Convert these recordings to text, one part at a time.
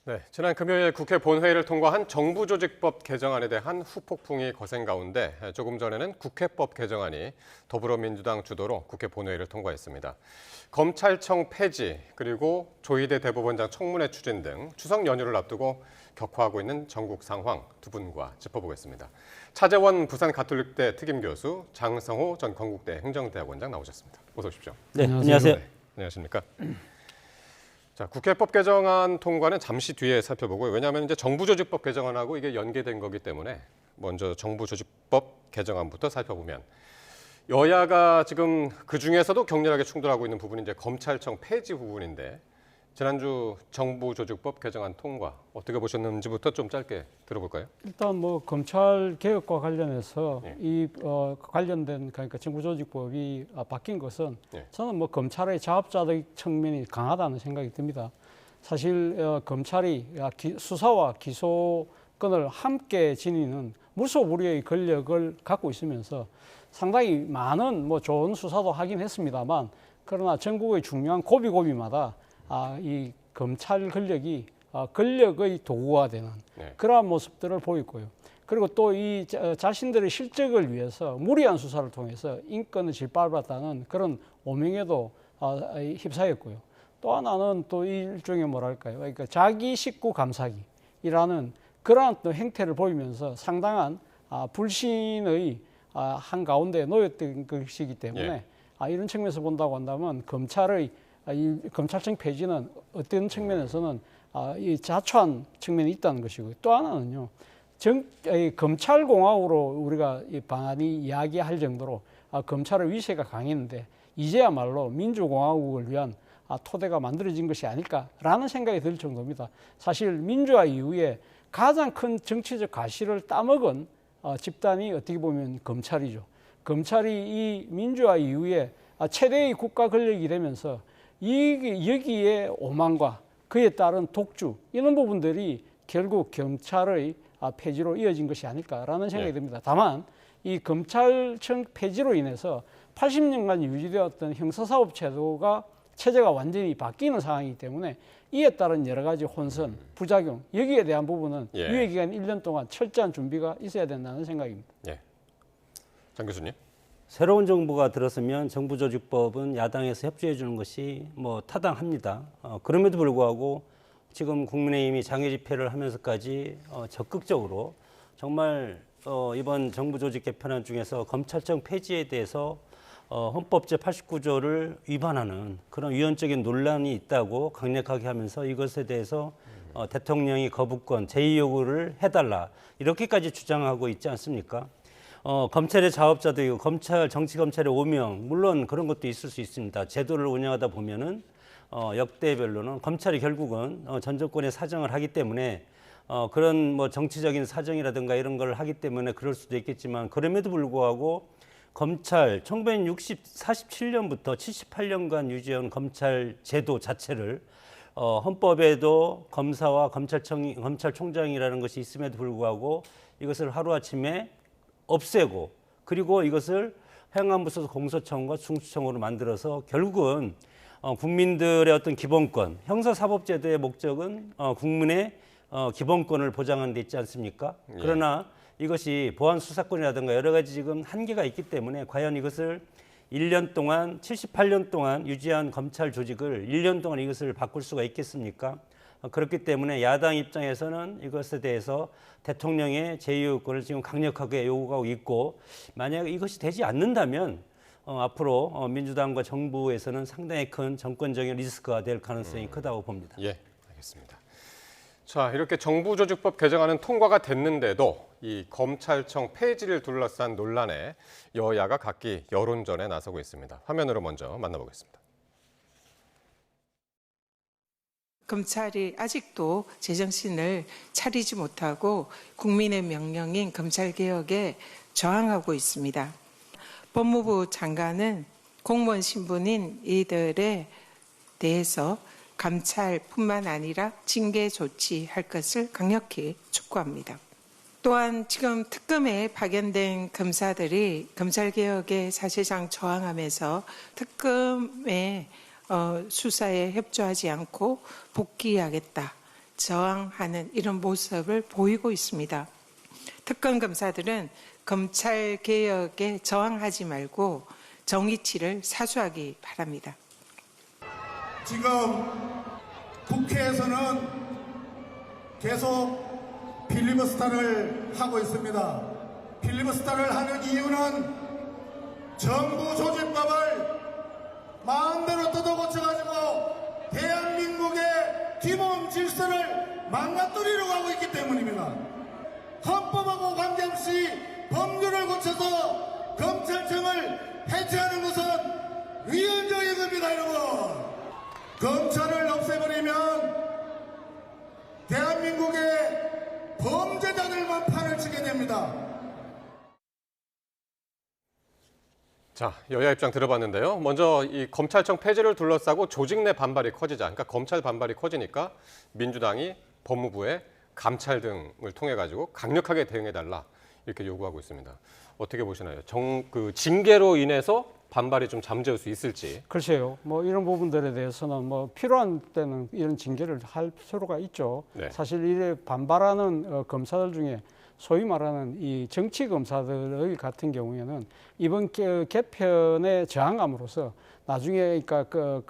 네, 지난 금요일 국회 본회의를 통과한 정부조직법 개정안에 대한 후폭풍이 거센 가운데 조금 전에는 국회법 개정안이 더불어민주당 주도로 국회 본회의를 통과했습니다. 검찰청 폐지 그리고 조희대 대법원장 청문회 추진 등 추석 연휴를 앞두고 격화하고 있는 전국 상황 두 분과 짚어보겠습니다. 차재원 부산 가톨릭대 특임교수, 장성호 전 건국대 행정대학원장 나오셨습니다. 어서 오십시오. 네, 안녕하세요. 네, 안녕하십니까? 자, 국회법 개정안 통과는 잠시 뒤에 살펴보고요. 왜냐하면 이제 정부조직법 개정안하고 이게 연계된 거기 때문에 먼저 정부조직법 개정안부터 살펴보면 여야가 지금 그 중에서도 격렬하게 충돌하고 있는 부분이 이제 검찰청 폐지 부분인데 지난주 정부조직법 개정안 통과 어떻게 보셨는지부터 좀 짧게 들어볼까요? 일단 뭐 검찰 개혁과 관련해서 예. 이 관련된 그러니까 정부조직법이 바뀐 것은 저는 뭐 검찰의 자업자득 측면이 강하다는 생각이 듭니다. 사실 검찰이 수사와 기소권을 함께 지니는 물소부리의 권력을 갖고 있으면서 상당히 많은 뭐 좋은 수사도 하긴 했습니다만 그러나 전국의 중요한 고비고비마다 이 검찰 권력이 권력의 도구가 되는 그러한 모습들을 보였고요. 그리고 또 이 자신들의 실적을 위해서 무리한 수사를 통해서 인권을 짓밟았다는 그런 오명에도 휩싸였고요. 또 하나는 또 일종의 뭐랄까요? 그러니까 자기 식구 감싸기라는 그러한 또 행태를 보이면서 상당한 불신의 한가운데 놓였던 것이기 때문에 이런 측면에서 본다고 한다면 이 검찰청 폐지는 어떤 측면에서는 이 자초한 측면이 있다는 것이고 또 하나는요. 검찰공화국으로 우리가 이 방안이 이야기할 정도로 검찰의 위세가 강했는데 이제야말로 민주공화국을 위한 토대가 만들어진 것이 아닐까라는 생각이 들 정도입니다. 사실 민주화 이후에 가장 큰 정치적 가시를 따먹은 집단이 어떻게 보면 검찰이죠. 검찰이 이 민주화 이후에 최대의 국가 권력이 되면서 여기에 오만과 그에 따른 독주 이런 부분들이 결국 경찰의 폐지로 이어진 것이 아닐까라는 생각이 듭니다. 다만 이 검찰청 폐지로 인해서 80년간 유지되었던 형사사법 체제가 완전히 바뀌는 상황이기 때문에 이에 따른 여러 가지 혼선, 부작용 여기에 대한 부분은 유예기간 1년 동안 철저한 준비가 있어야 된다는 생각입니다. 장 교수님. 새로운 정부가 들어서면 정부조직법은 야당에서 협조해 주는 것이 뭐 타당합니다. 그럼에도 불구하고 지금 국민의힘이 장애 집회를 하면서까지 적극적으로 정말 이번 정부조직 개편안 중에서 검찰청 폐지에 대해서 헌법 제89조를 위반하는 그런 위헌적인 논란이 있다고 강력하게 하면서 이것에 대해서 대통령이 거부권, 제의 요구를 해달라 이렇게까지 주장하고 있지 않습니까? 검찰의 자업자도 있고 정치검찰의 오명 물론 그런 것도 있을 수 있습니다. 제도를 운영하다 보면은 역대별로는 검찰이 결국은 전 정권의 사정을 하기 때문에 그런 뭐 정치적인 사정이라든가 이런 걸 하기 때문에 그럴 수도 있겠지만 그럼에도 불구하고 검찰 1947년부터 78년간 유지한 검찰 제도 자체를 헌법에도 검사와 검찰총장이라는 것이 있음에도 불구하고 이것을 하루아침에 없애고 그리고 이것을 행안부 소속 공소청과 중수청으로 만들어서 결국은 국민들의 어떤 기본권, 형사사법제도의 목적은 국민의 기본권을 보장하는 데 있지 않습니까? 그러나 이것이 보안수사권이라든가 여러 가지 지금 한계가 있기 때문에 과연 이것을 1년 동안 78년 동안 유지한 검찰 조직을 1년 동안 이것을 바꿀 수가 있겠습니까? 그렇기 때문에 야당 입장에서는 이것에 대해서 대통령의 제의요구를 지금 강력하게 요구하고 있고 만약 이것이 되지 않는다면 앞으로 민주당과 정부에서는 상당히 큰 정권적인 리스크가 될 가능성이 크다고 봅니다. 알겠습니다. 자, 이렇게 정부조직법 개정안은 통과가 됐는데도 이 검찰청 폐지를 둘러싼 논란에 여야가 각기 여론전에 나서고 있습니다. 화면으로 먼저 만나보겠습니다. 검찰이 아직도 제정신을 차리지 못하고 국민의 명령인 검찰개혁에 저항하고 있습니다. 법무부 장관은 공무원 신분인 이들에 대해서 감찰뿐만 아니라 징계 조치할 것을 강력히 촉구합니다. 또한 지금 특검에 파견된 검사들이 검찰개혁에 사실상 저항하면서 특검의 수사에 협조하지 않고 복귀하겠다. 저항하는 이런 모습을 보이고 있습니다. 특검 검사들은 검찰 개혁에 저항하지 말고 정의치를 사수하기 바랍니다. 지금 국회에서는 계속 필리버스터를 하고 있습니다. 필리버스터를 하는 이유는 정부 조직법을 마음대로 뜯어고쳐가지고 대한민국의 기본 질서를 망가뜨리려고 하고 있기 때문입니다. 헌법하고 관계없이 법률을 고쳐서 검찰청을 해체하는 것은 위헌적인 겁니다, 여러분. 검찰을 없애버리면 대한민국의 범죄자들만 판을 치게 됩니다. 자, 여야 입장 들어봤는데요. 먼저 이 검찰청 폐지를 둘러싸고 조직 내 반발이 커지자, 그러니까 검찰 반발이 커지니까 민주당이 법무부에 감찰 등을 통해 가지고 강력하게 대응해달라 이렇게 요구하고 있습니다. 어떻게 보시나요? 그 징계로 인해서 반발이 좀 잠재울 수 있을지. 글쎄요. 뭐 이런 부분들에 대해서는 뭐 필요한 때는 이런 징계를 할 필요가 있죠. 네. 사실 이래 반발하는 검사들 중에 소위 말하는 이 정치 검사들 같은 경우에는 이번 개편의 저항감으로써 나중에 그러니까 그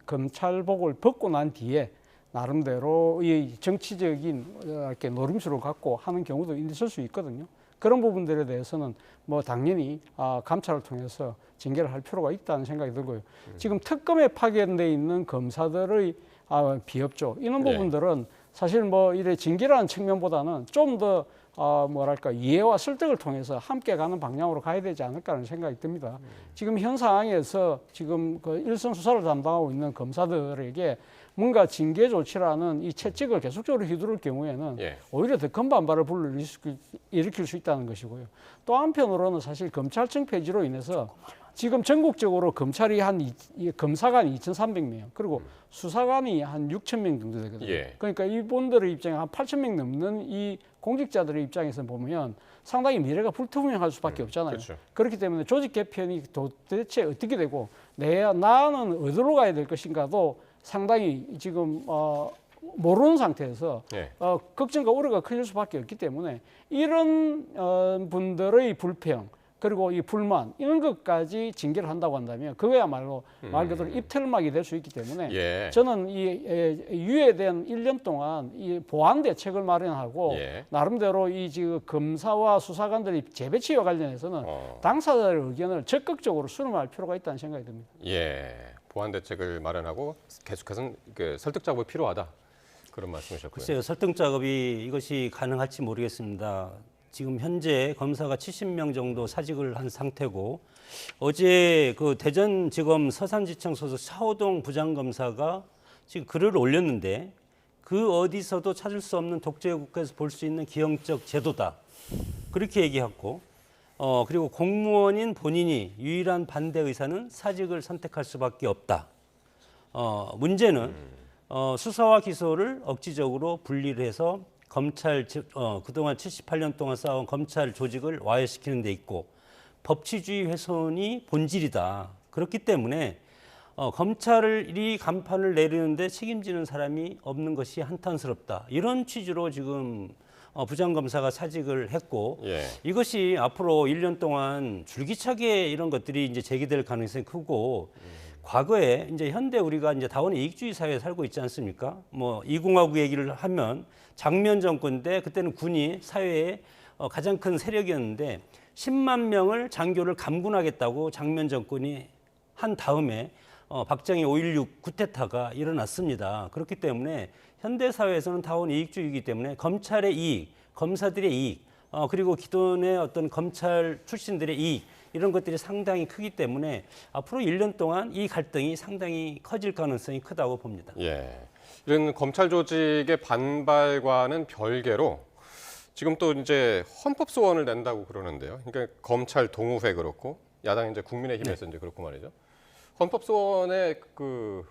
검찰복을 벗고 난 뒤에 나름대로 이 정치적인 이렇게 노림수를 갖고 하는 경우도 있을 수 있거든요. 그런 부분들에 대해서는 뭐 당연히 감찰을 통해서 징계를 할 필요가 있다는 생각이 들고요. 지금 특검에 파견돼 있는 검사들의 비협조 이런 부분들은 사실 뭐 이래 징계라는 측면보다는 좀 더 뭐랄까 이해와 설득을 통해서 함께 가는 방향으로 가야 되지 않을까라는 생각이 듭니다. 지금 현 상황에서 지금 그 일선 수사를 담당하고 있는 검사들에게 뭔가 징계 조치라는 이 채찍을 계속적으로 휘두를 경우에는 오히려 더 큰 반발을 일으킬 수 있다는 것이고요. 또 한편으로는 사실 검찰청 폐지로 인해서 지금 전국적으로 검찰이 검사관이 2,300명, 그리고 수사관이 한 6,000명 정도 되거든요. 그러니까 이분들의 입장에 한 8,000명 넘는 이 공직자들의 입장에서 보면 상당히 미래가 불투명할 수밖에 없잖아요. 그렇죠. 그렇기 때문에 조직 개편이 도대체 어떻게 되고 나는 어디로 가야 될 것인가도 상당히 지금 모르는 상태에서 걱정과 우려가 커질 수밖에 없기 때문에 이런 분들의 불평 그리고 이 불만 이런 것까지 징계를 한다고 한다면 그거야말로 말 그대로 입틀막이 될 수 있기 때문에 저는 이 유예된 1년 동안 이 보완 대책을 마련하고 나름대로 이 지금 검사와 수사관들이 재배치와 관련해서는 당사자의 의견을 적극적으로 수렴할 필요가 있다는 생각이 듭니다. 보완 대책을 마련하고 계속해서 설득 작업이 필요하다. 그런 말씀이셨고요. 글쎄요, 설득 작업이 이것이 가능할지 모르겠습니다. 지금 현재 검사가 70명 정도 사직을 한 상태고 어제 그 대전지검 서산지청 소속 차호동 부장검사가 지금 글을 올렸는데 그 어디서도 찾을 수 없는 독재국가에서 볼 수 있는 기형적 제도다. 그렇게 얘기했고 그리고 공무원인 본인이 유일한 반대 의사는 사직을 선택할 수밖에 없다. 문제는 수사와 기소를 억지적으로 분리를 해서 검찰 그동안 78년 동안 쌓아온 검찰 조직을 와해시키는 데 있고 법치주의 훼손이 본질이다. 그렇기 때문에 검찰이 간판을 내리는데 책임지는 사람이 없는 것이 한탄스럽다. 이런 취지로 지금 부장검사가 사직을 했고 이것이 앞으로 1년 동안 줄기차게 이런 것들이 이제 제기될 가능성이 크고 과거에 이제 현대 우리가 이제 다원의 이익주의 사회에 살고 있지 않습니까? 뭐 이공화국 얘기를 하면 장면 정권 때 그때는 군이 사회에 가장 큰 세력이었는데 10만 명을 장교를 감군하겠다고 장면 정권이 한 다음에 박정희 5.16 쿠데타가 일어났습니다. 그렇기 때문에 현대 사회에서는 다원 이익주의이기 때문에 검찰의 이익, 검사들의 이익, 그리고 기존의 어떤 검찰 출신들의 이익 이런 것들이 상당히 크기 때문에 앞으로 1년 동안 이 갈등이 상당히 커질 가능성이 크다고 봅니다. 이런 검찰 조직의 반발과는 별개로 지금 또 이제 헌법 소원을 낸다고 그러는데요. 그러니까 검찰 동의회 그렇고 야당 이제 국민의힘에서 이제 그렇고 말이죠. 헌법 소원에 그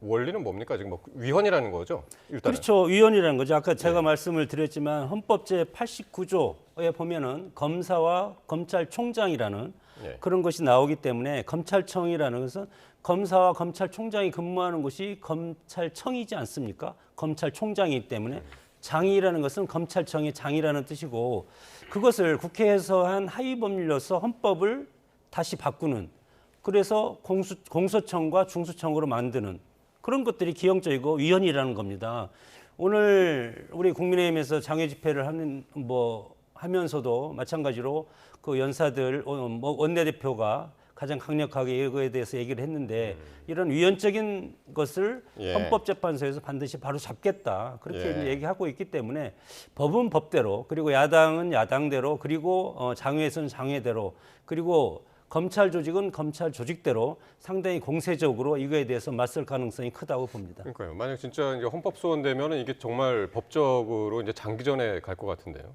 원리는 뭡니까? 지금 뭐 위헌이라는 거죠? 일단은. 그렇죠. 위헌이라는 거죠. 아까 제가 말씀을 드렸지만 헌법 제 89조에 보면은 검사와 검찰총장이라는 예. 그런 것이 나오기 때문에 검찰청이라는 것은 검사와 검찰총장이 근무하는 곳이 검찰청이지 않습니까? 검찰총장이기 때문에 장이라는 것은 검찰청의 장이라는 뜻이고 그것을 국회에서 한 하위 법률로서 헌법을 다시 바꾸는 그래서 공소청과 중수청으로 만드는 그런 것들이 기형적이고 위헌이라는 겁니다. 오늘 우리 국민의힘에서 장외 집회를 하면서도 마찬가지로 그 연사들 원내대표가 가장 강력하게 이거에 대해서 얘기를 했는데 이런 위헌적인 것을 예. 헌법재판소에서 반드시 바로 잡겠다 그렇게 예. 이제 얘기하고 있기 때문에 법은 법대로 그리고 야당은 야당대로 그리고 장외에서는 장외대로 그리고 검찰 조직은 검찰 조직대로 상당히 공세적으로 이거에 대해서 맞설 가능성이 크다고 봅니다. 그러니까요. 만약 진짜 이제 헌법 소원되면은 이게 정말 법적으로 이제 장기전에 갈 것 같은데요.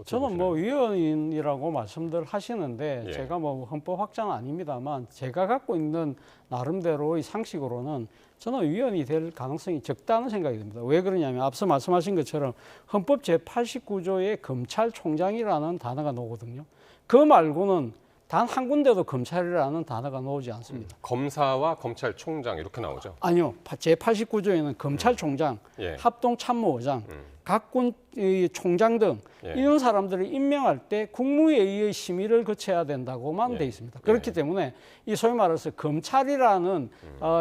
저는 뭐 위헌이라고 말씀들 하시는데 예. 제가 뭐 헌법 학자는 아닙니다만 제가 갖고 있는 나름대로의 상식으로는 저는 위헌이 될 가능성이 적다는 생각이 듭니다. 왜 그러냐면 앞서 말씀하신 것처럼 헌법 제89조에 검찰총장이라는 단어가 나오거든요. 그 말고는 단 한 군데도 검찰이라는 단어가 나오지 않습니다. 검사와 검찰총장 이렇게 나오죠. 아니요. 제89조에는 검찰총장, 예. 합동참모의장, 각군 총장 등 예. 이런 사람들을 임명할 때 국무회의의 심의를 거쳐야 된다고만 예. 돼 있습니다. 그렇기 때문에 이 소위 말해서 검찰이라는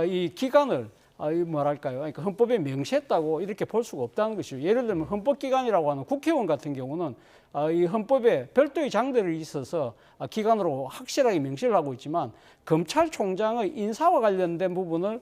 이 기관을 이 뭐랄까요? 그러니까 헌법에 명시했다고 이렇게 볼 수가 없다는 것이죠. 예를 들면 헌법기관이라고 하는 국회의원 같은 경우는 이 헌법에 별도의 장들이 있어서 기관으로 확실하게 명시를 하고 있지만 검찰총장의 인사와 관련된 부분을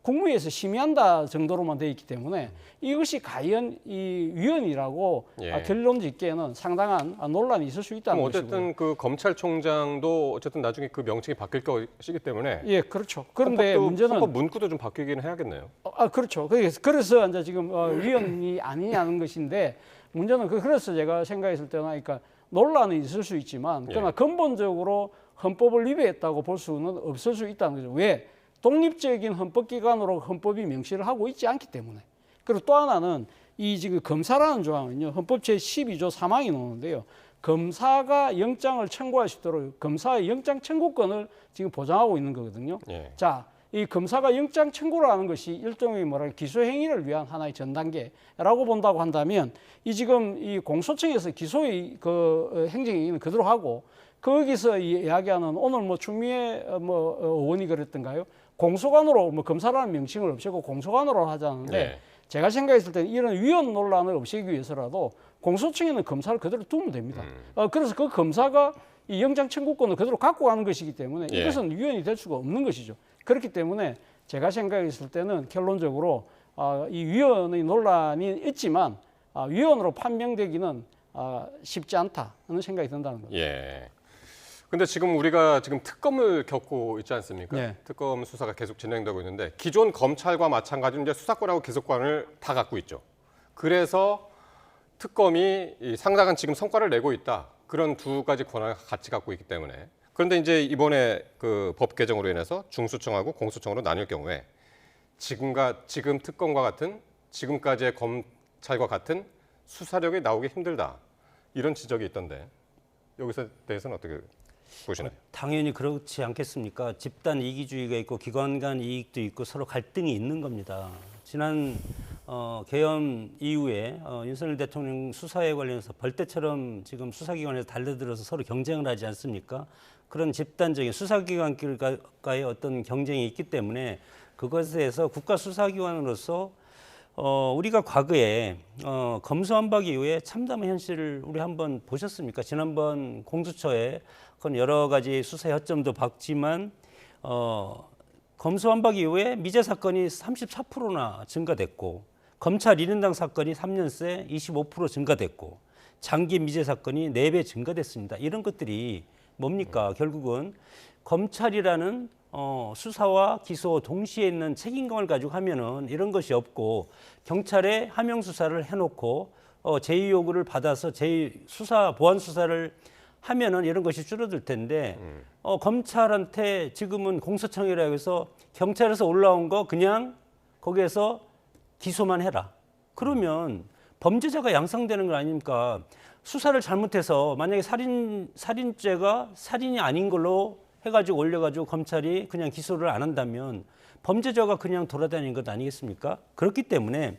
국무회에서 심의한다 정도로만 되어 있기 때문에 이것이 과연 이 위헌이라고 예. 결론 짓기에는 상당한 논란이 있을 수 있다는 그럼 것이고요. 어쨌든 그 검찰총장도 어쨌든 나중에 그 명칭이 바뀔 것이기 때문에 예, 그렇죠. 그런데 문제는 헌법 문구도 좀 바뀌기는 해야겠네요. 그렇죠. 그래서 이제 지금 위헌이 아니냐는 것인데 문제는 그래서 제가 생각했을 때는 그러니까 논란이 있을 수 있지만 그러나 예. 근본적으로 헌법을 위배했다고 볼 수는 없을 수 있다는 거죠. 왜? 독립적인 헌법기관으로 헌법이 명시를 하고 있지 않기 때문에. 그리고 또 하나는 이 지금 검사라는 조항은요. 헌법 제12조 3항이 나오는데요. 검사가 영장을 청구할 수 있도록 검사의 영장 청구권을 지금 보장하고 있는 거거든요. 예. 자, 이 검사가 영장 청구를 하는 것이 일종의 기소 행위를 위한 하나의 전 단계라고 본다고 한다면 이 지금 이 공소청에서 기소의 그 행정행위는 그대로 하고 거기서 이야기하는 오늘 추미애 의원이 그랬던가요? 공소관으로 검사라는 명칭을 없애고 공소관으로 하자는데 네. 제가 생각했을 때는 이런 위헌 논란을 없애기 위해서라도 공소청에는 검사를 그대로 두면 됩니다. 그래서 그 검사가 이 영장 청구권을 그대로 갖고 가는 것이기 때문에 예. 이것은 위헌이 될 수가 없는 것이죠. 그렇기 때문에 제가 생각했을 때는 결론적으로 이 위헌의 논란이 있지만 위헌으로 판명되기는 쉽지 않다는 생각이 든다는 거죠. 예. 근데 지금 우리가 지금 특검을 겪고 있지 않습니까? 네. 특검 수사가 계속 진행되고 있는데 기존 검찰과 마찬가지로 이제 수사권하고 기소권을 다 갖고 있죠. 그래서 특검이 상당한 지금 성과를 내고 있다. 그런 두 가지 권한을 같이 갖고 있기 때문에. 그런데 이제 이번에 그 법 개정으로 인해서 중수청하고 공수청으로 나뉠 경우에 지금 특검과 같은 지금까지의 검찰과 같은 수사력이 나오기 힘들다. 이런 지적이 있던데 여기서 대해서는 어떻게 보시나요? 당연히 그렇지 않겠습니까? 집단 이기주의가 있고 기관 간 이익도 있고 서로 갈등이 있는 겁니다. 지난 계엄 이후에 윤석열 대통령 수사에 관련해서 벌떼처럼 지금 수사기관에서 달려들어서 서로 경쟁을 하지 않습니까? 그런 집단적인 수사기관과의 어떤 경쟁이 있기 때문에 그것에 대해서 국가수사기관으로서 우리가 과거에 검수완박 이후에 참담한 현실을 우리 한번 보셨습니까? 지난번 공수처에 그건 여러 가지 수사의 허점도 봤지만 검수완박 이후에 미제 사건이 34%나 증가됐고 검찰 1인당 사건이 3년 새 25% 증가됐고 장기 미제 사건이 4배 증가됐습니다. 이런 것들이 뭡니까? 결국은 검찰이라는 수사와 기소 동시에 있는 책임감을 가지고 하면은 이런 것이 없고 경찰에 하명 수사를 해놓고 제2 요구를 받아서 제2 수사 보안 수사를 하면은 이런 것이 줄어들 텐데 검찰한테 지금은 공소청이라고 해서 경찰에서 올라온 거 그냥 거기에서 기소만 해라. 그러면 범죄자가 양상되는 거 아닙니까? 수사를 잘못해서 만약에 살인죄가 살인이 아닌 걸로 해가지고 올려가지고 검찰이 그냥 기소를 안 한다면 범죄자가 그냥 돌아다니는 것 아니겠습니까? 그렇기 때문에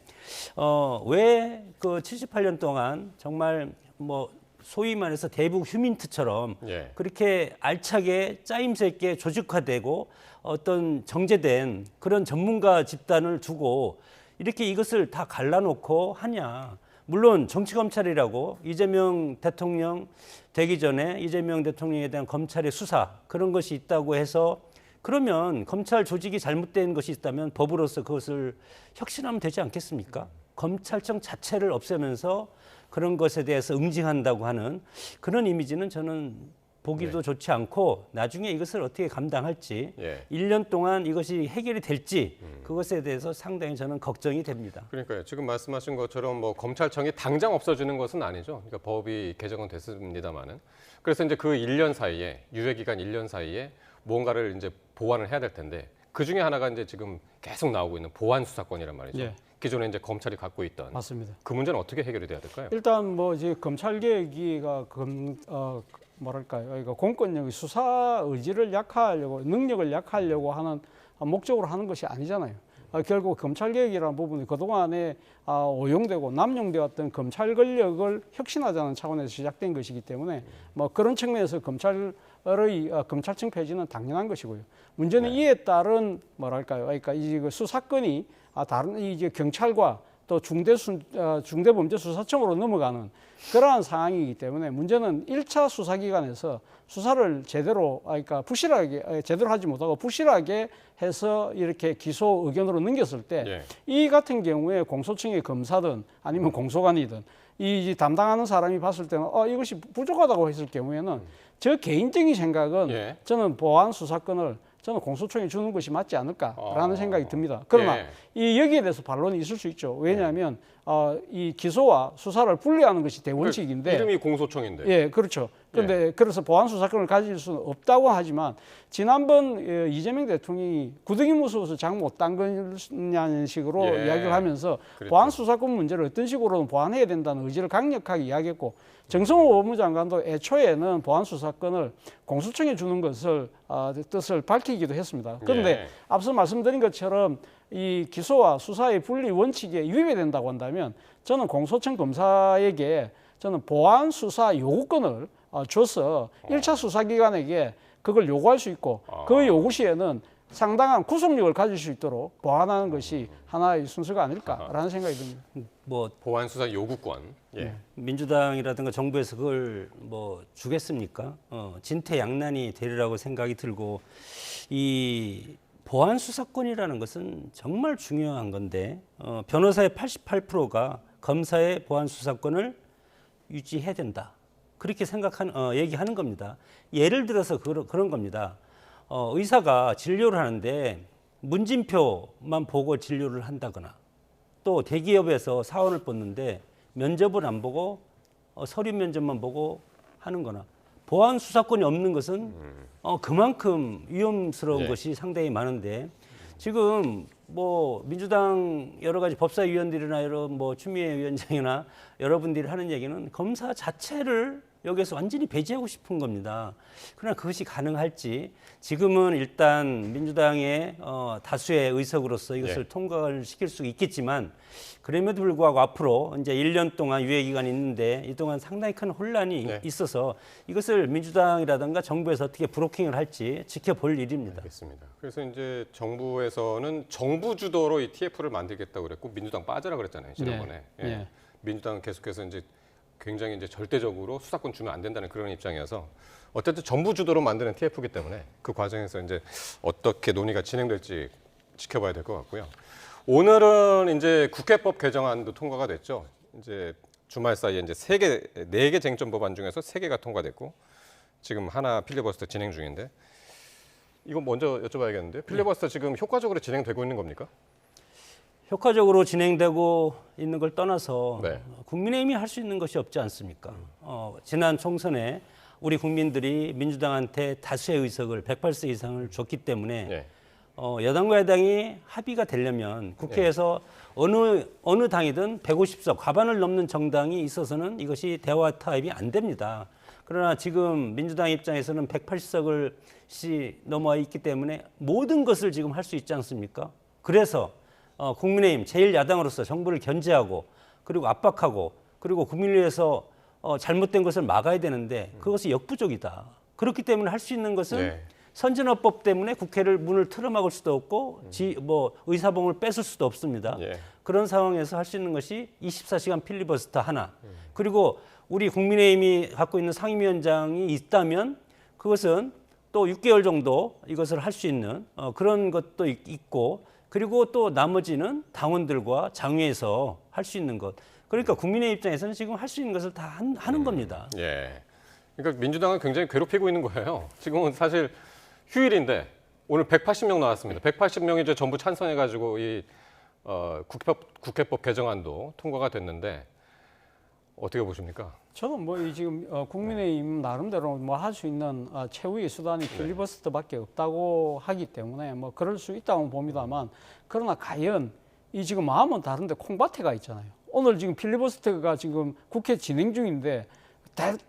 왜 그 78년 동안 정말 뭐 소위 말해서 대북 휴민트처럼 예. 그렇게 알차게 짜임새 있게 조직화되고 어떤 정제된 그런 전문가 집단을 두고 이렇게 이것을 다 갈라놓고 하냐. 물론 정치검찰이라고 이재명 대통령 되기 전에 이재명 대통령에 대한 검찰의 수사 그런 것이 있다고 해서 그러면 검찰 조직이 잘못된 것이 있다면 법으로서 그것을 혁신하면 되지 않겠습니까? 검찰청 자체를 없애면서 그런 것에 대해서 응징한다고 하는 그런 이미지는 저는 보기도 좋지 않고 나중에 이것을 어떻게 감당할지 1년 동안 이것이 해결이 될지 그것에 대해서 상당히 저는 걱정이 됩니다. 그러니까요. 지금 말씀하신 것처럼 뭐 검찰청이 당장 없어지는 것은 아니죠. 그러니까 법이 개정은 됐습니다만은. 그래서 이제 그 1년 사이에 유예 기간 1년 사이에 무언가를 이제 보완을 해야 될 텐데 그 중에 하나가 이제 지금 계속 나오고 있는 보완 수사권이란 말이죠. 예. 기존에 이제 검찰이 갖고 있던 맞습니다. 그 문제는 어떻게 해결이 돼야 될까요? 일단 뭐 이제 검찰 개혁이가 뭐랄까요? 그러니까 공권력의 수사 의지를 약화하려고 능력을 약화하려고 하는 목적으로 하는 것이 아니잖아요. 결국 검찰 개혁이라는 부분이 그동안에 오용되고 남용되었던 검찰 권력을 혁신하자는 차원에서 시작된 것이기 때문에 뭐 그런 측면에서 검찰청 폐지는 당연한 것이고요. 문제는 이에 따른 뭐랄까요? 그러니까 이 수사권이 다른 이제 경찰과 또 중대범죄수사청으로 넘어가는 그러한 상황이기 때문에 문제는 1차 수사기관에서 수사를 제대로, 그러니까 부실하게, 제대로 하지 못하고 부실하게 해서 이렇게 기소 의견으로 넘겼을 때 이 같은 경우에 공소청의 검사든 아니면 공소관이든 이 담당하는 사람이 봤을 때는 이것이 부족하다고 했을 경우에는 저 개인적인 생각은 저는 보안 수사권을 저는 공소청에 주는 것이 맞지 않을까라는 생각이 듭니다. 그러나 이 여기에 대해서 반론이 있을 수 있죠. 왜냐하면 이 기소와 수사를 분리하는 것이 대원칙인데 이름이 공소청인데. 예, 그렇죠. 그런데 그래서 보안 수사권을 가질 수는 없다고 하지만 지난번 이재명 대통령이 구덩이 무서워서 장 못 담그냐는 식으로 이야기를 하면서 그렇죠. 보안 수사권 문제를 어떤 식으로든 보완해야 된다는 의지를 강력하게 이야기했고 정성호 법무장관도 애초에는 보안 수사권을 공수청에 주는 것을 뜻을 밝히기도 했습니다. 그런데 앞서 말씀드린 것처럼 이 기소와 수사의 분리 원칙에 위배가 된다고 한다면 저는 공소청 검사에게 저는 보안 수사 요구권을 줘서 1차 수사기관에게 그걸 요구할 수 있고 그 요구 시에는 상당한 구속력을 가질 수 있도록 보완하는 것이 하나의 순서가 아닐까라는 생각이 듭니다. 뭐 보안 수사 요구권. 민주당이라든가 정부에서 그걸 뭐 주겠습니까? 진퇴양난이 되리라고 생각이 들고 이 보안 수사권이라는 것은 정말 중요한 건데 변호사의 88%가 검사의 보안 수사권을 유지해야 된다. 그렇게 얘기하는 겁니다. 예를 들어서 그런 겁니다. 의사가 진료를 하는데 문진표만 보고 진료를 한다거나 또 대기업에서 사원을 뽑는데 면접을 안 보고 서류 면접만 보고 하는 거나 보안 수사권이 없는 것은 그만큼 위험스러운 것이 상당히 많은데 지금 뭐 민주당 여러 가지 법사위원들이나 이런 뭐 추미애 위원장이나 여러분들이 하는 얘기는 검사 자체를 여기서 완전히 배제하고 싶은 겁니다. 그러나 그것이 가능할지 지금은 일단 민주당의 다수의 의석으로서 이것을 통과를 시킬 수 있겠지만 그럼에도 불구하고 앞으로 이제 1년 동안 유예 기간이 있는데 이 동안 상당히 큰 혼란이 있어서 이것을 민주당이라든가 정부에서 어떻게 브로킹을 할지 지켜볼 일입니다. 알겠습니다. 그래서 이제 정부에서는 정부 주도로 이 TF를 만들겠다고 그랬고 민주당 빠져라 그랬잖아요 지난번에. 민주당은 계속해서 이제 굉장히 이제 절대적으로 수사권 주면 안 된다는 그런 입장이어서 어쨌든 정부 주도로 만드는 TF이기 때문에 그 과정에서 이제 어떻게 논의가 진행될지 지켜봐야 될 것 같고요. 오늘은 이제 국회법 개정안도 통과가 됐죠. 이제 주말 사이에 이제 4개 쟁점 법안 중에서 3개가 통과됐고 지금 하나 필리버스터 진행 중인데 이거 먼저 여쭤봐야겠는데요. 필리버스터 지금 효과적으로 진행되고 있는 겁니까? 효과적으로 진행되고 있는 걸 떠나서 국민의힘이 할 수 있는 것이 없지 않습니까? 지난 총선에 우리 국민들이 민주당한테 다수의 의석을 108석 이상을 줬기 때문에 예. 여당과 야당이 합의가 되려면 국회에서 어느 당이든 150석 과반을 넘는 정당이 있어서는 이것이 대화 타협이 안 됩니다. 그러나 지금 민주당 입장에서는 180석을 넘어 있기 때문에 모든 것을 지금 할 수 있지 않습니까? 그래서 국민의힘 제1야당으로서 정부를 견제하고 그리고 압박하고 그리고 국민을 위해서 잘못된 것을 막아야 되는데 그것이 역부족이다. 그렇기 때문에 할 수 있는 것은 네. 선진화법 때문에 국회를 문을 틀어막을 수도 없고 의사봉을 뺏을 수도 없습니다. 예. 그런 상황에서 할 수 있는 것이 24시간 필리버스터 하나. 그리고 우리 국민의힘이 갖고 있는 상임위원장이 있다면 그것은 또 6개월 정도 이것을 할 수 있는 그런 것도 있고 그리고 또 나머지는 당원들과 장외에서 할 수 있는 것. 그러니까 국민의 입장에서는 지금 할 수 있는 것을 다 하는 겁니다. 예. 그러니까 민주당은 굉장히 괴롭히고 있는 거예요. 지금은 사실 휴일인데 오늘 180명 나왔습니다. 180명이 이제 전부 찬성해가지고 이 국회법 개정안도 통과가 됐는데 어떻게 보십니까? 저는 뭐 이 지금 국민의힘 나름대로 뭐 할 수 있는 최후의 수단이 필리버스터밖에 없다고 하기 때문에 뭐 그럴 수 있다고 봅니다만 그러나 과연 이 지금 마음은 다른데 콩밭에가 있잖아요. 오늘 지금 필리버스터가 지금 국회 진행 중인데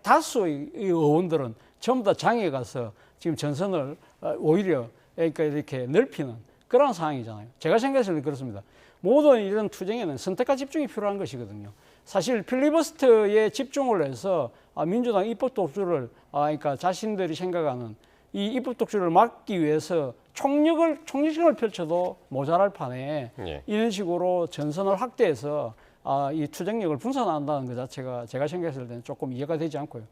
다수의 의원들은 전부 다 장에 가서 지금 전선을 오히려 그러니까 이렇게 넓히는 그런 상황이잖아요. 제가 생각해서는 그렇습니다. 모든 이런 투쟁에는 선택과 집중이 필요한 것이거든요. 사실 필리버스터에 집중을 해서 민주당 입법 독주를 그러니까 자신들이 생각하는 이 입법 독주를 막기 위해서 총력을 펼쳐도 모자랄 판에 예. 이런 식으로 전선을 확대해서 이 투쟁력을 분산한다는 것 자체가 제가 생각했을 때는 조금 이해가 되지 않고요.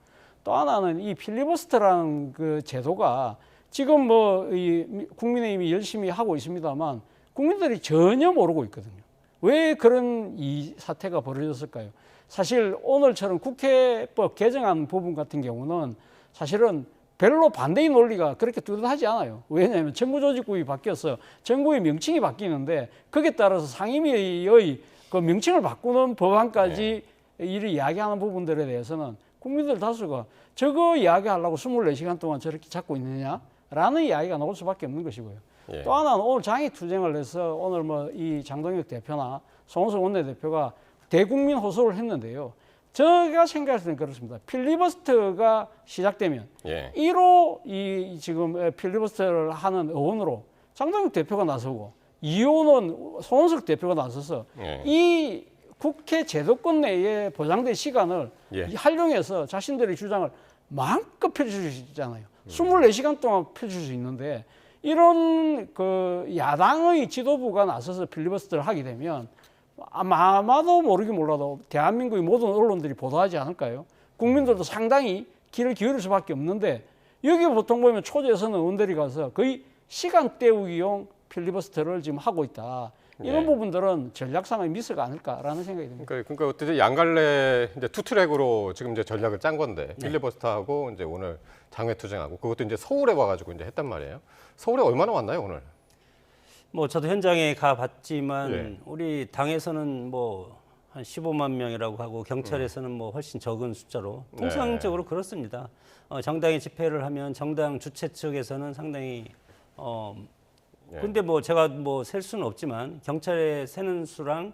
또 하나는 이 필리버스터라는 그 제도가 지금 뭐 이 국민의힘이 열심히 하고 있습니다만 국민들이 전혀 모르고 있거든요. 왜 그런 이 사태가 벌어졌을까요? 사실 오늘처럼 국회법 개정안 부분 같은 경우는 사실은 별로 반대의 논리가 그렇게 뚜렷하지 않아요. 왜냐하면 정부조직법이 바뀌어서 정부의 명칭이 바뀌는데 거기에 따라서 상임위의 그 명칭을 바꾸는 법안까지 이를 이야기하는 부분들에 대해서는 국민들 다수가 저거 이야기하려고 24시간 동안 저렇게 잡고 있느냐라는 이야기가 나올 수밖에 없는 것이고요. 예. 또 하나는 오늘 장애 투쟁을 해서 오늘 뭐 이 장동혁 대표나 송원석 원내대표가 대국민 호소를 했는데요. 제가 생각할 때는 그렇습니다. 필리버스터가 시작되면 1호 이 지금 필리버스터를 하는 의원으로 장동혁 대표가 나서고 2호는 송원석 대표가 나서서 이 국회 제도권 내에 보장된 시간을 활용해서 자신들의 주장을 마음껏 펼칠 수 있잖아요. 24시간 동안 펼칠 수 있는데 이런 그 야당의 지도부가 나서서 필리버스터를 하게 되면 아마도 모르긴 몰라도 대한민국의 모든 언론들이 보도하지 않을까요? 국민들도 상당히 귀를 기울일 수밖에 없는데 여기 보통 보면 초재선 의원들이 가서 거의 시간 때우기용 필리버스터를 지금 하고 있다. 이런 부분들은 전략상의 미스가 아닐까라는 생각이 듭니다. 그러니까 어떻게 양갈래 이제 투트랙으로 지금 이제 전략을 짠 건데 필리버스터하고 이제 오늘 장외 투쟁하고 그것도 이제 서울에 와가지고 이제 했단 말이에요. 서울에 얼마나 왔나요 오늘? 뭐 저도 현장에 가봤지만 우리 당에서는 뭐 한 15만 명이라고 하고 경찰에서는 뭐 훨씬 적은 숫자로 통상적으로 그렇습니다. 정당이 집회를 하면 정당 주최 측에서는 상당히 근데 뭐 제가 뭐 셀 수는 없지만 경찰에 세는 수랑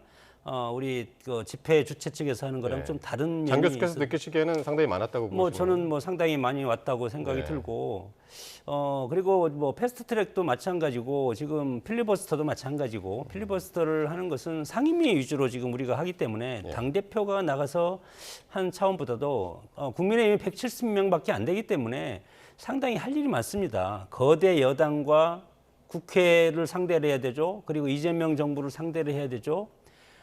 우리 그 집회 주최 측에서 하는 거랑 좀 다른 장 면이 교수께서 느끼시기에는 상당히 많았다고 뭐 보시면 저는 뭐 상당히 많이 왔다고 생각이 들고 그리고 뭐 패스트트랙도 마찬가지고 지금 필리버스터도 마찬가지고 필리버스터를 하는 것은 상임위 위주로 지금 우리가 하기 때문에 당 대표가 나가서 한 차원보다도 국민의힘이 170명밖에 안 되기 때문에 상당히 할 일이 많습니다. 거대 여당과 국회를 상대를 해야 되죠. 그리고 이재명 정부를 상대를 해야 되죠.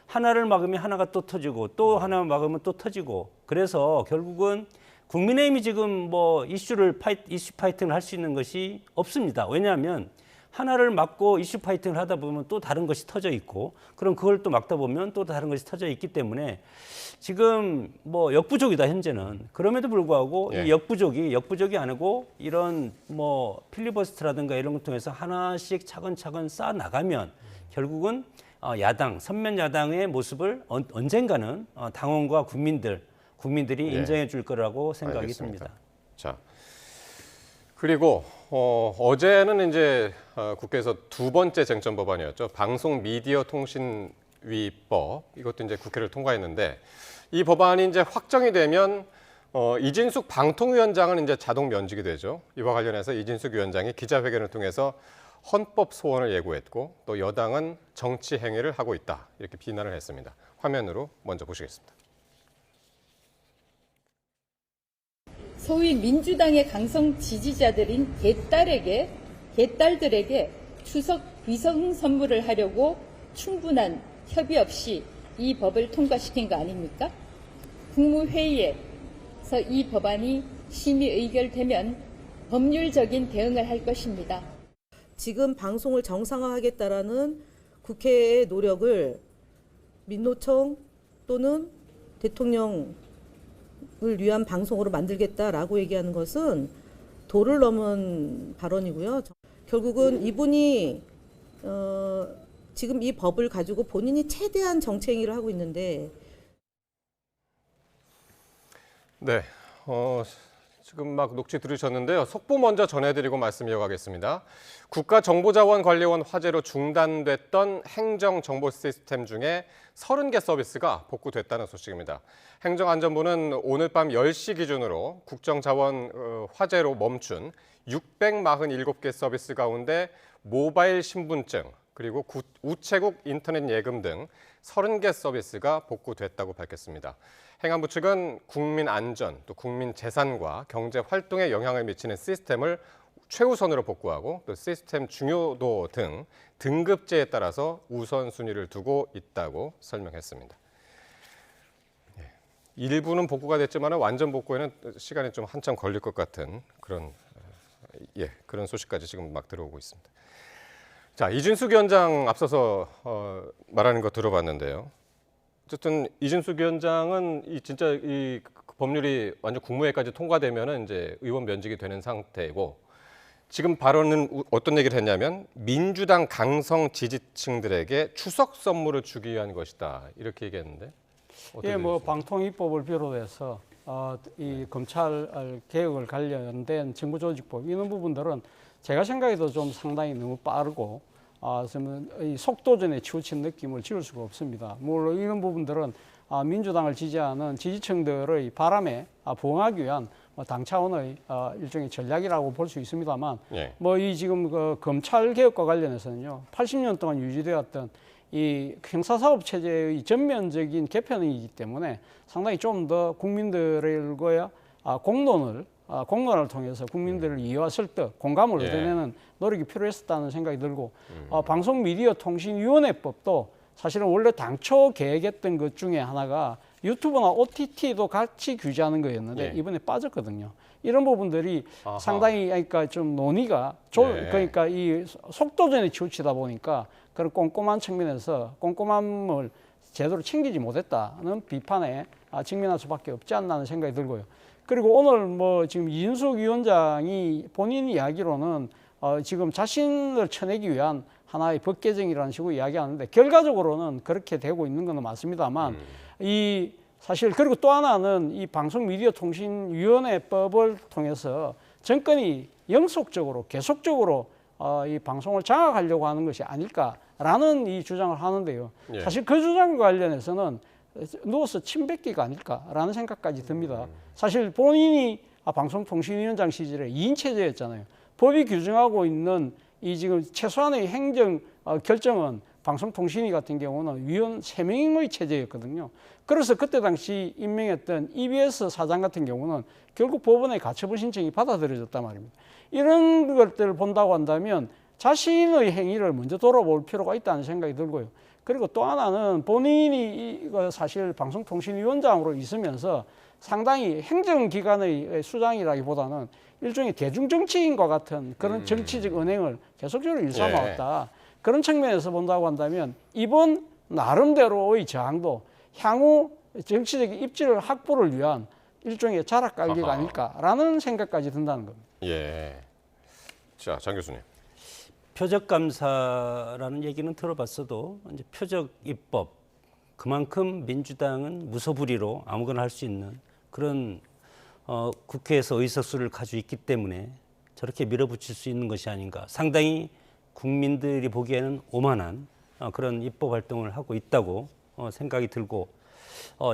하나를 막으면 하나가 또 터지고 또 하나 막으면 또 터지고 그래서 결국은 국민의힘이 지금 뭐 이슈 파이팅을 할 수 있는 것이 없습니다. 왜냐하면 하나를 막고 이슈 파이팅을 하다 보면 또 다른 것이 터져 있고 그럼 그걸 또 막다 보면 또 다른 것이 터져 있기 때문에 지금 뭐 역부족이다 현재는. 그럼에도 불구하고 이 역부족이 아니고 이런 뭐 필리버스터라든가 이런 걸 통해서 하나씩 차근차근 쌓아 나가면 결국은 야당 선면 야당의 모습을 언젠가는 당원과 국민들이 인정해 줄 거라고 생각이 듭니다. 자, 그리고 어제는 이제 국회에서 두 번째 쟁점 법안이었죠. 방송미디어통신위법, 이것도 이제 국회를 통과했는데 이 법안이 이제 확정이 되면 이진숙 방통위원장은 이제 자동 면직이 되죠. 이와 관련해서 이진숙 위원장이 기자회견을 통해서 헌법 소원을 예고했고 또 여당은 정치 행위를 하고 있다 이렇게 비난을 했습니다. 화면으로 먼저 보시겠습니다. 소위 민주당의 강성 지지자들인 개딸들에게 추석 위성 선물을 하려고 충분한 협의 없이 이 법을 통과시킨 거 아닙니까? 국무회의에서 이 법안이 심의 의결되면 법률적인 대응을 할 것입니다. 지금 방송을 정상화하겠다라는 국회의 노력을 민노총 또는 대통령을 위한 방송으로 만들겠다라고 얘기하는 것은 도를 넘은 발언이고요. 결국은 이분이 지금 이 법을 가지고 본인이 최대한 정치행위를 하고 있는데 네, 지금 막 녹취 들으셨는데요. 속보 먼저 전해드리고 말씀 이어가겠습니다. 국가정보자원관리원 화재로 중단됐던 행정정보 시스템 중에 30개 서비스가 복구됐다는 소식입니다. 행정안전부는 오늘 밤 10시 기준으로 국정자원 화재로 멈춘 647개 서비스 가운데 모바일 신분증, 그리고 우체국 인터넷 예금 등 30개 서비스가 복구됐다고 밝혔습니다. 행안부 측은 국민 안전, 또 국민 재산과 경제 활동에 영향을 미치는 시스템을 최우선으로 복구하고 또 시스템 중요도 등 등급제에 따라서 우선순위를 두고 있다고 설명했습니다. 일부는 복구가 됐지만 완전 복구에는 시간이 좀 한참 걸릴 것 같은 그런 소식까지 지금 막 들어오고 있습니다. 자, 이진숙 위원장 앞서서 말하는 거 들어봤는데요. 어쨌든 이진숙 위원장은 진짜 이 법률이 완전 국무회의까지 통과되면은 이제 의원 면직이 되는 상태이고 지금 발언은 어떤 얘기를 했냐면 민주당 강성 지지층들에게 추석 선물을 주기 위한 것이다 이렇게 얘기했는데. 예, 뭐 방통위법을 비롯해서 이 검찰 개혁을 관련된 정부조직법 이런 부분들은 제가 생각해도 좀 상당히 너무 빠르고 이 속도전에 치우친 느낌을 지울 수가 없습니다. 물론 이런 부분들은 민주당을 지지하는 지지층들의 바람에 부응하기 위한 당 차원의 일종의 전략이라고 볼 수 있습니다만, 뭐 이 지금 그 검찰 개혁과 관련해서는요, 80년 동안 유지되었던 이 형사사법 체제의 전면적인 개편이기 때문에 상당히 좀 더 국민들과의 공론을 통해서 국민들을 이해와 설득, 공감을 얻어내는 노력이 필요했었다는 생각이 들고 방송미디어통신위원회법도 사실은 원래 당초 계획했던 것 중에 하나가 유튜브나 OTT도 같이 규제하는 거였는데 이번에 빠졌거든요. 이런 부분들이 상당히 그러니까 좀 논의가 그러니까 이 속도전에 치우치다 보니까 그런 꼼꼼한 측면에서 꼼꼼함을 제대로 챙기지 못했다는 비판에 직면할 수밖에 없지 않나는 생각이 들고요. 그리고 오늘 뭐 지금 이진숙 위원장이 본인 이야기로는 지금 자신을 쳐내기 위한 하나의 법 개정이라는 식으로 이야기하는데 결과적으로는 그렇게 되고 있는 건 맞습니다만 이 사실 그리고 또 하나는 이 방송미디어통신위원회법을 통해서 정권이 영속적으로 계속적으로 이 방송을 장악하려고 하는 것이 아닐까라는 이 주장을 하는데요. 사실 그 주장과 관련해서는 누워서 침 뱉기가 아닐까라는 생각까지 듭니다. 사실 본인이 방송통신위원장 시절에 2인 체제였잖아요. 법이 규정하고 있는 이 지금 최소한의 행정 결정은 방송통신위 같은 경우는 위원 3명의 체제였거든요. 그래서 그때 당시 임명했던 EBS 사장 같은 경우는 결국 법원에 가처분 신청이 받아들여졌단 말입니다. 이런 것들을 본다고 한다면 자신의 행위를 먼저 돌아볼 필요가 있다는 생각이 들고요. 그리고 또 하나는 본인이 이거 사실 방송통신위원장으로 있으면서 상당히 행정기관의 수장이라기보다는 일종의 대중정치인과 같은 그런 정치적 언행을 계속적으로 일삼아왔다. 그런 측면에서 본다고 한다면 이번 나름대로의 저항도 향후 정치적인 입지를 확보를 위한 일종의 자락갈기가 아닐까라는 생각까지 든다는 겁니다. 예. 자, 장 교수님. 표적 감사라는 얘기는 들어봤어도 이제 표적 입법 그만큼 민주당은 무소불위로 아무거나 할 수 있는 그런 국회에서 의석수를 가지고 있기 때문에 저렇게 밀어붙일 수 있는 것이 아닌가. 상당히 국민들이 보기에는 오만한 그런 입법 활동을 하고 있다고 생각이 들고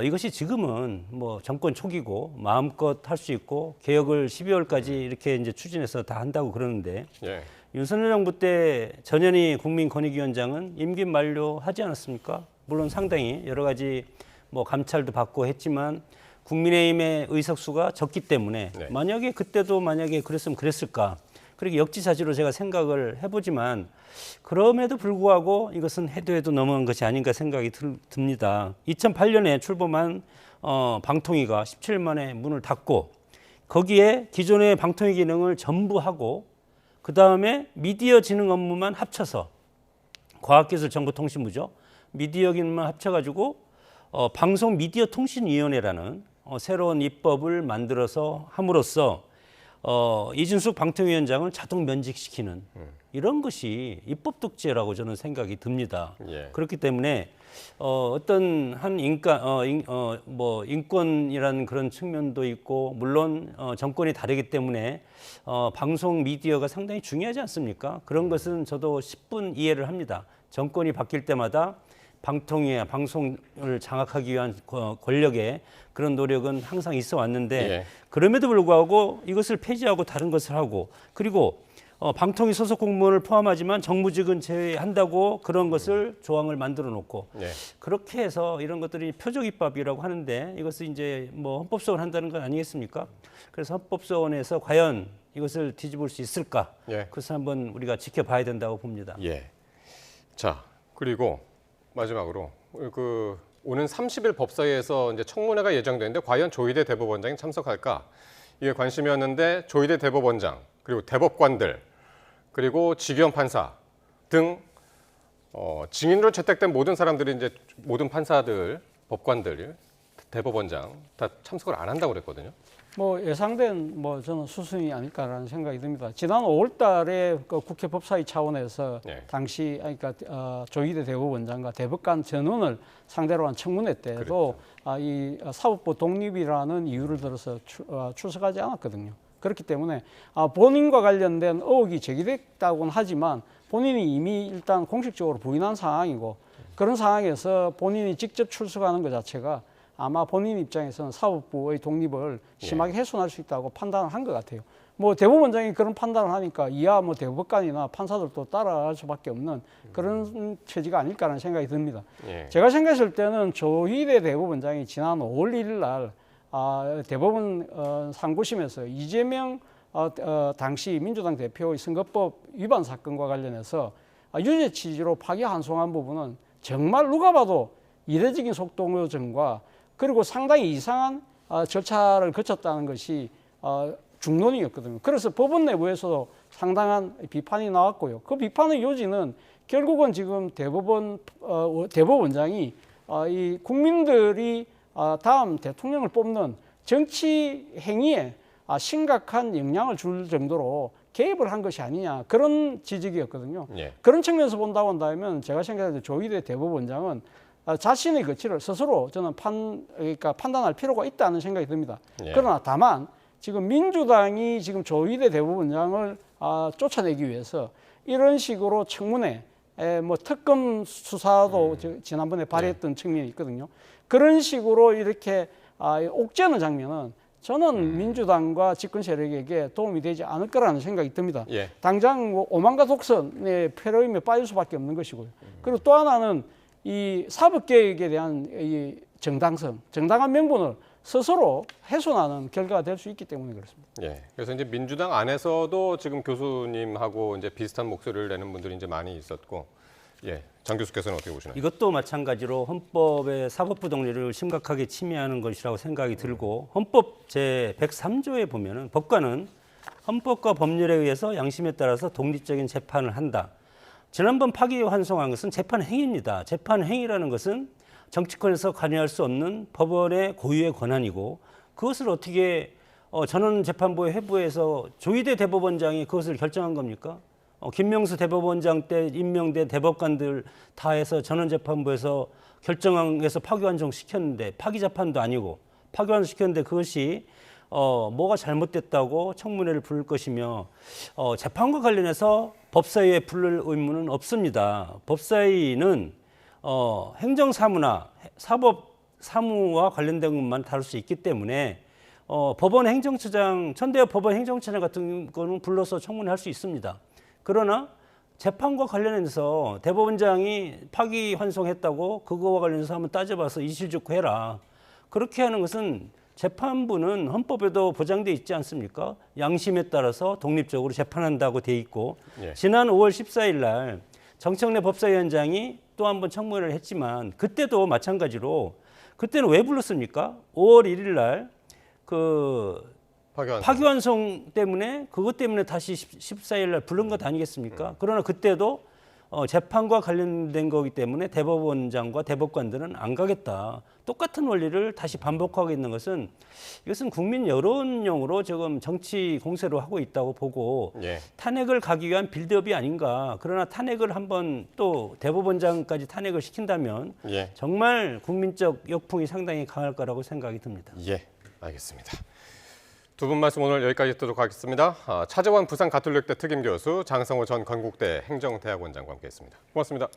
이것이 지금은 뭐 정권 초기고 마음껏 할 수 있고 개혁을 12월까지 이렇게 이제 추진해서 다 한다고 그러는데 예. 윤석열 정부 때 전현희 국민권익위원장은 임기 만료하지 않았습니까? 물론 상당히 여러 가지 뭐 감찰도 받고 했지만 국민의힘의 의석수가 적기 때문에 네. 만약에 그때도 만약에 그랬으면 그랬을까? 그렇게 역지사지로 제가 생각을 해보지만 그럼에도 불구하고 이것은 해도 넘어간 것이 아닌가 생각이 듭니다. 2008년에 출범한 방통위가 17일 만에 문을 닫고 거기에 기존의 방통위 기능을 전부 하고 그 다음에 미디어 진흥 업무만 합쳐서 과학기술정보통신부죠. 미디어 기능만 합쳐가지고 방송미디어통신위원회라는 새로운 입법을 만들어서 함으로써 이준숙 방통위원장을 자동 면직시키는 이런 것이 입법 독재라고 저는 생각이 듭니다. 예. 그렇기 때문에 어떤 한 인권이라는 그런 측면도 있고 물론 정권이 다르기 때문에 방송 미디어가 상당히 중요하지 않습니까? 그런 것은 저도 10분 이해를 합니다. 정권이 바뀔 때마다 방통위와 방송을 장악하기 위한 권력의 그런 노력은 항상 있어 왔는데 예. 그럼에도 불구하고 이것을 폐지하고 다른 것을 하고 그리고 방통위 소속 공무원을 포함하지만 정무직은 제외한다고 그런 것을 조항을 만들어 놓고 예. 그렇게 해서 이런 것들이 표적 입법이라고 하는데 이것을 이제 뭐 헌법소원 한다는 건 아니겠습니까? 그래서 헌법소원에서 과연 이것을 뒤집을 수 있을까? 예. 그래서 한번 우리가 지켜봐야 된다고 봅니다. 예. 자, 그리고 마지막으로 오는 30일 법사위에서 이제 청문회가 예정되는데 과연 조희대 대법원장이 참석할까? 이게 관심이었는데 조희대 대법원장 그리고 대법관들 그리고 직위원 판사 등 증인으로 채택된 모든 사람들이 이제 모든 판사들, 법관들, 대법원장 다 참석을 안 한다고 그랬거든요. 뭐 예상된 저는 수순이 아닐까라는 생각이 듭니다. 지난 5월달에 그 국회 법사위 차원에서 네. 당시 그러니까 조희대 대법원장과 대법관 전원을 상대로 한 청문회 때도 이 사법부 독립이라는 이유를 들어서 출석하지 않았거든요. 그렇기 때문에 본인과 관련된 의혹이 제기됐다고는 하지만 본인이 이미 일단 공식적으로 부인한 상황이고 그런 상황에서 본인이 직접 출석하는 것 자체가 아마 본인 입장에서는 사법부의 독립을 심하게 훼손할 수 있다고 판단을 한 것 같아요. 뭐 대법원장이 그런 판단을 하니까 이하 뭐 대법관이나 판사들도 따라갈 수밖에 없는 그런 처지가 아닐까라는 생각이 듭니다. 예. 제가 생각했을 때는 조희대 대법원장이 지난 5월 1일 날 대법원 상고심에서 이재명 당시 민주당 대표의 선거법 위반 사건과 관련해서 유죄 취지로 파기환송한 부분은 정말 누가 봐도 이례적인 속도모전과 그리고 상당히 이상한 절차를 거쳤다는 것이 중론이었거든요. 그래서 법원 내부에서도 상당한 비판이 나왔고요. 그 비판의 요지는 결국은 지금 대법원장이 이 국민들이 다음 대통령을 뽑는 정치 행위에 심각한 영향을 줄 정도로 개입을 한 것이 아니냐 그런 지적이었거든요. 예. 그런 측면에서 본다고 한다면 제가 생각할 때 조희대 대법원장은 자신의 거취를 스스로 저는 판단할 필요가 있다는 생각이 듭니다. 예. 그러나 다만 지금 민주당이 지금 조희대 대법원장을 쫓아내기 위해서 이런 식으로 청문회, 뭐 특검 수사도 지난번에 발의했던 측면이 있거든요. 그런 식으로 이렇게 옥죄는 장면은 저는 민주당과 집권 세력에게 도움이 되지 않을 거라는 생각이 듭니다. 예. 당장 뭐 오만과 독선의 패러임에 빠질 수밖에 없는 것이고요. 그리고 또 하나는 이 사법개혁에 대한 이 정당한 명분을 스스로 훼손하는 결과가 될 수 있기 때문에 그렇습니다. 예. 그래서 이제 민주당 안에서도 지금 교수님하고 이제 비슷한 목소리를 내는 분들이 이제 많이 있었고, 예. 장 교수께서는 어떻게 보시나요? 이것도 마찬가지로 헌법의 사법부 독립을 심각하게 침해하는 것이라고 생각이 들고 헌법 제 103조에 보면은 법관은 헌법과 법률에 의해서 양심에 따라서 독립적인 재판을 한다. 지난번 파기환송한 것은 재판 행위입니다. 재판 행위라는 것은 정치권에서 관여할 수 없는 법원의 고유의 권한이고 그것을 어떻게 전원재판부의 회부에서 조희대 대법원장이 그것을 결정한 겁니까? 김명수 대법원장 때 임명된 대법관들 다 해서 전원재판부에서 결정해서 파기환송 시켰는데 파기재판도 아니고 파기환송 시켰는데 그것이 뭐가 잘못됐다고 청문회를 부를 것이며 재판과 관련해서 법사위에 부를 의무는 없습니다. 법사위는 행정사무나 사법사무와 관련된 것만 다룰 수 있기 때문에 법원 행정처장, 천대엽 법원 행정처장 같은 거는 불러서 청문회할 수 있습니다. 그러나 재판과 관련해서 대법원장이 파기환송했다고 그거와 관련해서 한번 따져봐서 이실직고 해라. 그렇게 하는 것은 재판부는 헌법에도 보장돼 있지 않습니까? 양심에 따라서 독립적으로 재판한다고 돼 있고 예. 지난 5월 14일 날 정청래 법사위원장이 또 한 번 청문회를 했지만 그때도 마찬가지로 그때는 왜 불렀습니까? 5월 1일 날 그 파기환송 때문에 그것 때문에 다시 14일 날 부른 것 아니겠습니까? 그러나 그때도 재판과 관련된 거기 때문에 대법원장과 대법관들은 안 가겠다. 똑같은 원리를 다시 반복하고 있는 것은 이것은 국민 여론용으로 지금 정치 공세로 하고 있다고 보고 예. 탄핵을 가기 위한 빌드업이 아닌가. 그러나 탄핵을 한번 또 대법원장까지 탄핵을 시킨다면 예. 정말 국민적 역풍이 상당히 강할 거라고 생각이 듭니다. 예, 알겠습니다. 두 분 말씀 오늘 여기까지 듣도록 하겠습니다. 차재원 부산 가톨릭대 특임교수, 장성호 전 건국대 행정대학원장과 함께했습니다. 고맙습니다.